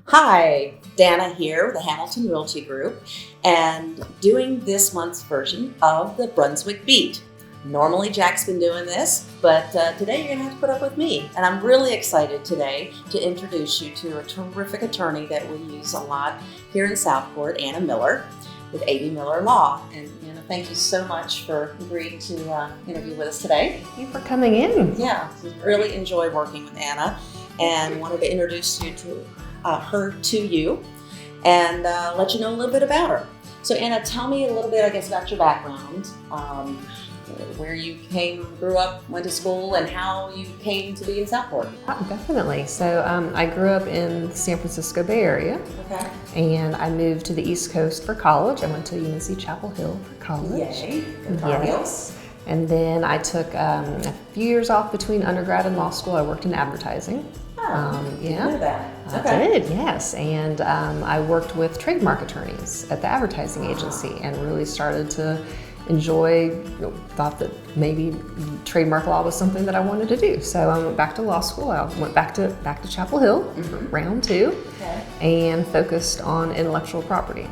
Hi, Dana here with the Hamilton Realty Group and doing this month's version of the Brunswick Beat. Normally Jack's been doing this, but today you're going to have to put up with me. And I'm really excited today to introduce you to a terrific attorney that we use a lot here in Southport, Anna Miller, with A.B. Miller Law. And Anna, thank you so much for agreeing to interview with us today. Thank you for coming in. Yeah, really enjoy working with Anna and wanted to introduce you to her to you and let you know a little bit about her. So Anna, tell me a little bit, I guess, about your background, where you grew up, went to school, and how you came to be in Southport. Definitely. So I grew up in the San Francisco Bay Area, and I moved to the East Coast for college. I went to UNC Chapel Hill for college. Yay, good for you. And then I took a few years off between undergrad and law school. I worked in advertising. Didn't know that. I did, yes. And I worked with trademark attorneys at the advertising agency and really started to enjoy, thought that maybe trademark law was something that I wanted to do. So I went back to law school. I went back to Chapel Hill, round two, and focused on intellectual property.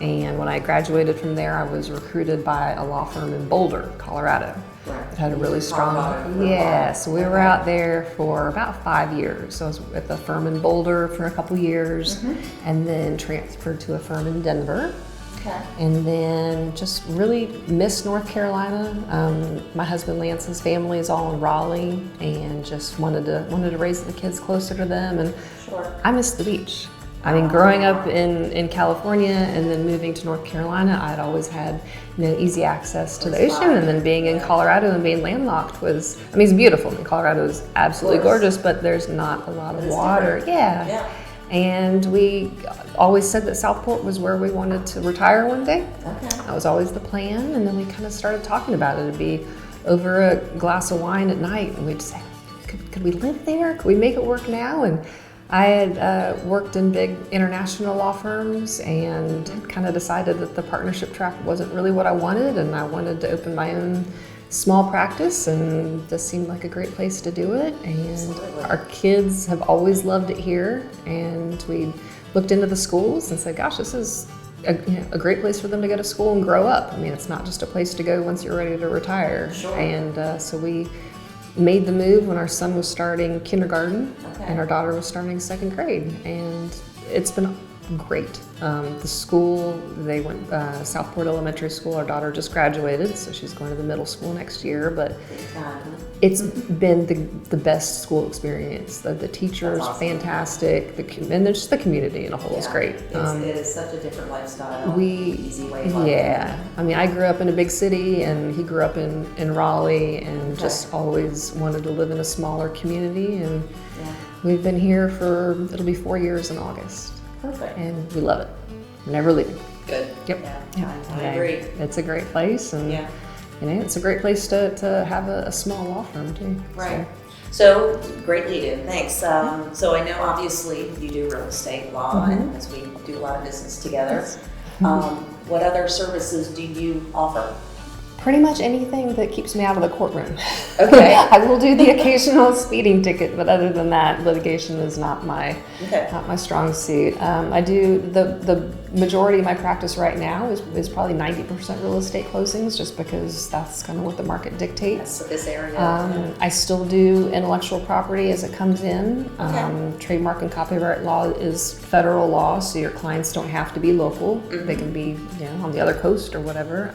And when I graduated from there, I was recruited by a law firm in Boulder, Colorado. It had a really strong, so we were out there for about 5 years. So I was at the firm in Boulder for a couple years, and then transferred to a firm in Denver. And then just really missed North Carolina. My husband Lance's family is all in Raleigh, and just wanted to raise the kids closer to them. And I missed the beach. I mean, growing up in California and then moving to North Carolina, I'd always had easy access to the ocean, and then being in Colorado and being landlocked was, I mean, it's beautiful. I mean, Colorado is absolutely gorgeous, but there's not a lot of water. Yeah. And we always said that Southport was where we wanted to retire one day. That was always the plan, and then we kind of started talking about it. It'd be over a glass of wine at night, and we'd say, could we live there? Could we make it work now? And I had worked in big international law firms and kind of decided that the partnership track wasn't really what I wanted, and I wanted to open my own small practice, and this seemed like a great place to do it. And our kids have always loved it here, and we looked into the schools and said, gosh, this is a great place for them to go to school and grow up. I mean, it's not just a place to go once you're ready to retire. And so we made the move when our son was starting kindergarten and our daughter was starting second grade, and it's been great. The school, they went Southport Elementary School. Our daughter just graduated, so she's going to the middle school next year, but it's been the best school experience. The teachers, fantastic, and just the community in a whole is great. It is such a different lifestyle, easy way of life. Yeah, I mean, I grew up in a big city, and he grew up in Raleigh, and just always wanted to live in a smaller community, and we've been here it'll be 4 years in August. Perfect. And we love it. We're never leaving. Good. Yep. Yeah, I agree. It's a great place, and it's a great place to have a small law firm too. Right. So great lead-in. Thanks. So I know obviously you do real estate law, and as we do a lot of business together. What other services do you offer? Pretty much anything that keeps me out of the courtroom. I will do the occasional speeding ticket, but other than that, litigation is not my strong suit. I do the majority of my practice right now is probably 90% real estate closings, just because that's kind of what the market dictates. That's this area. I still do intellectual property as it comes in. Trademark and copyright law is federal law, so your clients don't have to be local. They can be on the other coast or whatever.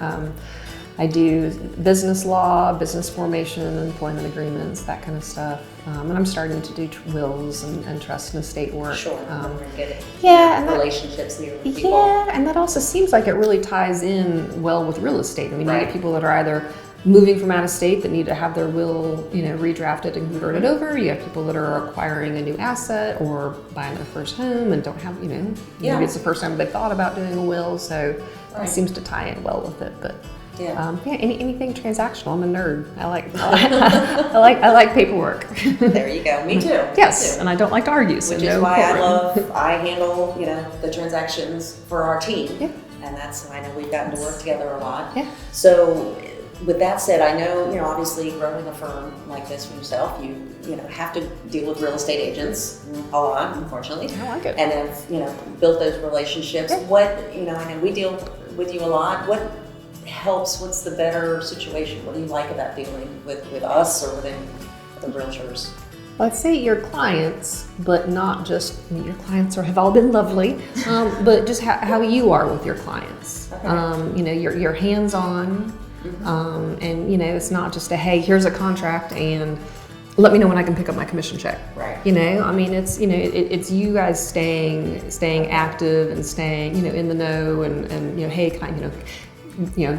I do business law, business formation, employment agreements, that kind of stuff. And I'm starting to do wills and trust and estate work. And relationships here with people. Yeah, and that also seems like it really ties in well with real estate. I mean, you get people that are either moving from out of state that need to have their will, redrafted and converted over. You have people that are acquiring a new asset or buying their first home and don't have, maybe it's the first time they thought about doing a will. So it seems to tie in well with it, but. Anything transactional. I'm a nerd. I like paperwork. There you go. Me too. Yes, Me too. And I don't like to argue. So Which is why I handle the transactions for our team, and that's I know we've gotten to work together a lot. So with that said, I know, obviously growing a firm like this for yourself, you have to deal with real estate agents a lot, unfortunately. I like it. And have, built those relationships. Yeah. What, I know we deal with you a lot. What helps? What's the better situation? What do you like about dealing with us or within the realtors? Well, I'd say your clients, but not just, your clients have all been lovely, but just how you are with your clients. Okay. You're hands-on, and it's not just a, hey, here's a contract and let me know when I can pick up my commission check. Right. It's, it's you guys staying active and staying, in the know and hey, can I,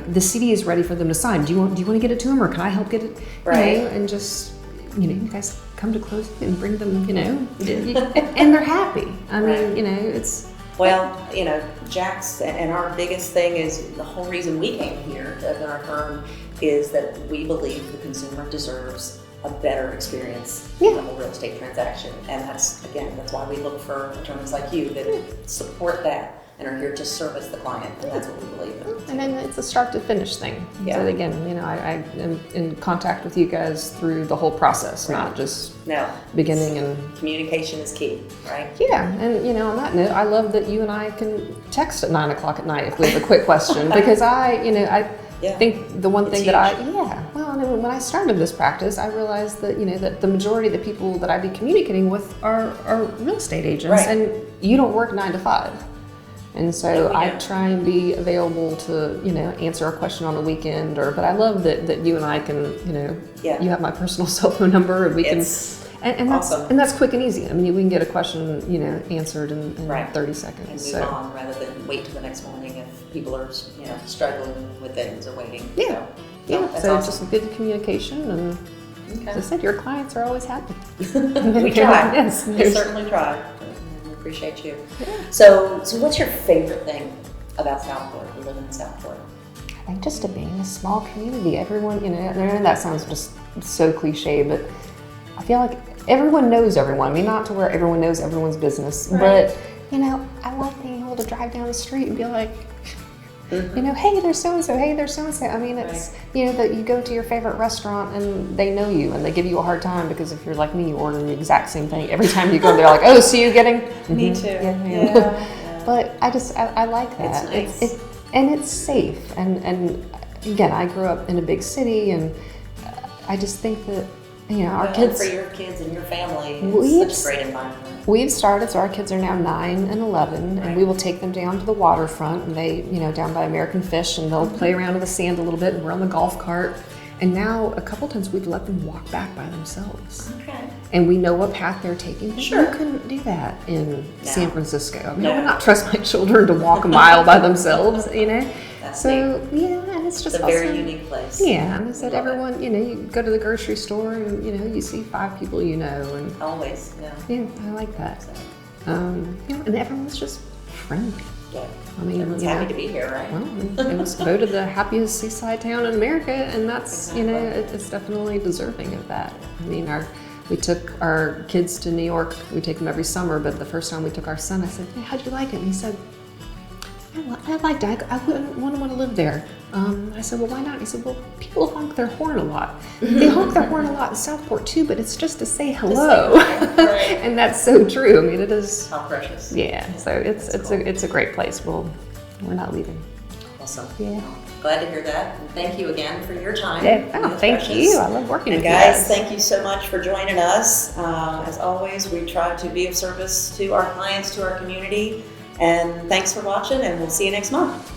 the CD is ready for them to sign. Do you want to get it to them, or can I help get it? Right. And just, you guys come to closing and bring them, and they're happy. I mean, it's. Well, Jack's, and our biggest thing is the whole reason we came here to our firm is that we believe the consumer deserves a better experience in a real estate transaction. And that's why we look for attorneys like you that support that and are here to service the client, and that's what we believe in. And then it's a start to finish thing. Yeah. So again, I am in contact with you guys through the whole process, not just beginning and communication is key, right? Yeah, and on that note, I love that you and I can text at 9 o'clock at night if we have a quick question, because I think the one thing that when I started this practice, I realized that that the majority of the people that I'd be communicating with are real estate agents, and you don't work 9 to 5. And so I try and be available to, answer a question on the weekend, but I love that you and I can, you have my personal cell phone number, and we can, and awesome. that's quick and easy. I mean, we can get a question, answered in 30 seconds. And move on rather than wait till the next morning if people are, struggling with things or waiting. Yeah. So it's just good communication, and as I said, your clients are always happy. We try. Yes, we certainly try. Appreciate you. Yeah. So what's your favorite thing about Southport? We live in Southport. I think just being a small community. Everyone, and that sounds just so cliche, but I feel like everyone knows everyone. I mean, not to where everyone knows everyone's business, but I like being able to drive down the street and be like, hey, there's so-and-so, hey, there's so-and-so. I mean, it's, that you go to your favorite restaurant and they know you and they give you a hard time because if you're like me, you order the exact same thing. Every time you go, they're like, oh, so you getting? Me too. Yeah. But I like that. It's nice. And it's safe. And again, I grew up in a big city, and I just think that, our kids. For your kids and your family, it's such a great environment. We've started, so our kids are now 9 and 11, and we will take them down to the waterfront, and they, down by American Fish, and they'll play around in the sand a little bit, and we're on the golf cart. And now, a couple times, we've let them walk back by themselves. Okay. And we know what path they're taking. Sure. You couldn't do that in San Francisco. I mean, I would not trust my children to walk a mile by themselves, That's so, neat. And it's just a very unique place. Yeah, and I said everyone, you go to the grocery store and, you see 5 people and always, yeah, I like that. And everyone's just friendly. Yeah. I mean, everyone's happy to be here, right? Well, it was voted the happiest seaside town in America, and that's, it's definitely deserving of that. I mean, we took our kids to New York. We take them every summer, but the first time we took our son, I said, hey, how'd you like it? And he said, I liked it. I wouldn't want to live there. I said, well, why not? He said, well, people honk their horn a lot. They honk their horn a lot in Southport too, but it's just to say hello. Right. And that's so true. I mean, it is. How precious. Yeah. So it's a great place. We're not leaving. Awesome. Yeah. Glad to hear that. And thank you again for your time. Yeah. Oh, thank you. I love working with you guys. Thank you so much for joining us. As always, we try to be of service to our clients, to our community. And thanks for watching, and we'll see you next month.